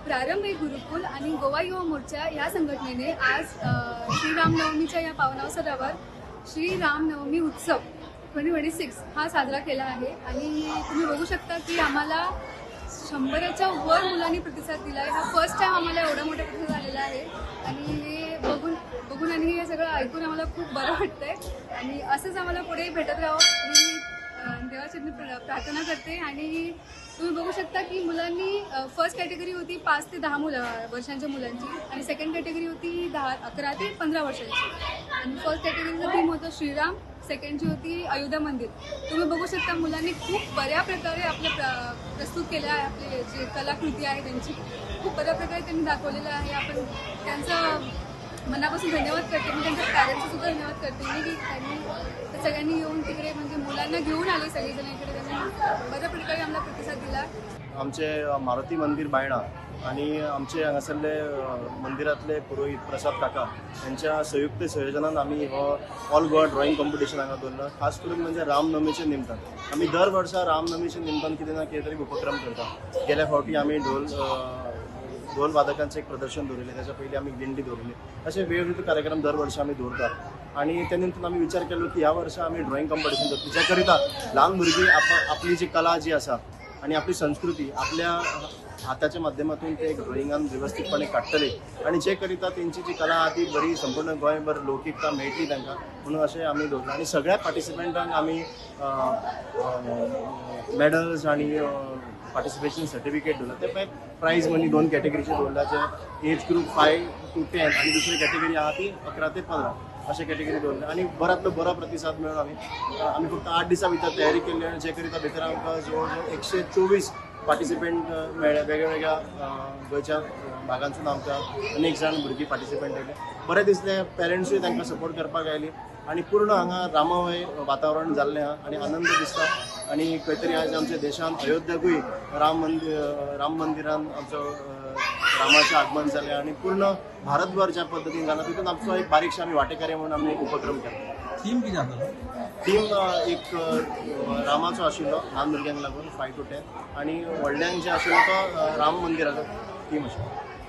प्रारंभी गुरुकुल आणि गोवा युवा मोर्चा या संघटनेने आज श्रीरामनवमीच्या या पावनावसरावर श्रीरामनवमी उत्सव 2026 हा साजरा केला आहे। आणि तुम्ही बघू शकता की आम्हाला 100च्या वर मुलांनी प्रतिसाद दिला आहे। हा फर्स्ट टाइम आम्हाला एवढा मोठा प्रतिसाद आलेला आहे आणि हे बघून आणि हे सगळं ऐकून आम्हाला खूप बरं वाटतंय आणि असंच आम्हाला पुढे भेटत राहावं मी देवाचरणी प्रार्थना करते। आणि तुम्ही बघू शकता की मुलांनी फर्स्ट कॅटेगरी होती 5 ते 10 वर्षांच्या मुलांची आणि सेकंड कॅटेगरी होती 11 ते 15 वर्षांची आणि फर्स्ट कॅटेगरीचं थीम होतं श्रीराम, सेकंडची होती अयोध्या मंदिर। तुम्ही बघू शकता मुलांनी खूप बऱ्या प्रकारे आपलं प्रस्तुत केलं आहे। आपले जे कलाकृती आहे त्यांची खूप बऱ्या प्रकारे त्यांनी दाखवलेलं आहे। आपण त्यांचं मनापासून धन्यवाद करते। मी त्यांच्या पॅरेंट्सचं सुद्धा धन्यवाद करते मी की त्यांनी सगळ्यांनी येऊन तिकडे म्हणजे मुलांना घेऊन आले सगळेजण इकडे, त्यांनी बऱ्या प्रकारे आम्हाला प्रतिसाद दिला। आमचे मारुती मंदिर बायणा आणि आमचे हांगासरले मंदिरातले पुरोहित प्रसाद काका यांच्या संयुक्त संयोजनान आम्ही हो ऑल गोवा ड्रॉइंग कॉम्पिटिशन हांगा दवरला। खास करून म्हणजे रामनवमीचे निमतान आम्ही दर वर्सा रामनवमीचे निमतान कितें ना कितें तरी उपक्रम करता। गेल्या फावटी आम्ही ढोल वादकांचं एक प्रदर्शन दवरलें, त्याच्या पयलीं आम्ही दिंडी दवरली। असे वेगवेगळे कार्यक्रम दर वर्षी आम्ही दवरतात आणि त्यानंतर आम्ही विचार केलो की ह्या वर्षा आम्ही ड्रॉइंग कॉम्पिटिशन करतो, ज्या करिता ल्हान भुरगीं आपली जी कला जी आसा आणि आपली संस्कृती आपल्या हाताच्या माध्यमातून ते एक ड्रॉइंगान व्यवस्थितपणे काडटले आणि जे करिता त्यांची जी कला आहा ती बरी संपूर्ण गोंयभर लौकिकता मेळटली तांकां म्हणून अशें आमी दवरलें। आणि सगळ्या पार्टिसिपंटांक आमी मेडल्स आणि पार्टिसिपेशन सर्टिफिकेट दवरला। ते प्रायज मनी 2 कॅटेगरीचे दवरला, जे एज ग्रुप 5 to 10 आणि दुसरी कॅटेगरी आहा ती 11 ते 15 अशे कॅटेगरी दवरले। आणि बऱ्यांतलो बरो प्रतिसाद मेळून आमी फक्त 8 दिसां भितर तयारी केल्ली आणि जे करिता भितर आमकां जवळ जवळ 124 पार्टिसिपेंट मेळ्ळे। वेगवेगळ्या गोंयच्या भागांसून आमकां अनेक जाण भुरगीं पार्टिसिपेंट येयले। बरें दिसलें, पेरंट्सूय तांकां सपोर्ट करपाक आयली आणि पूर्ण हांगा राममय वातावरण जाल्लें आहा आणि आनंद दिसता। आणि खंय तरी आज आमच्या देशांत अयोध्याकूय राम मंदिरान आमचो रामाचें आगमन जालें आणि पूर्ण भारतभर ज्या पद्दतीन जालां तितून आमचो एक बारीकशे आमी वांटेकारी म्हणून आमी एक उपक्रम केला। थीम कितें आसलो? थीम एक रामाचो आशिल्लो ल्हान भुरग्यांक लागून 5 to 10 आणि व्हडल्यांक जे आशिल्लो तो राम मंदिराचो थीम आशिल्लो।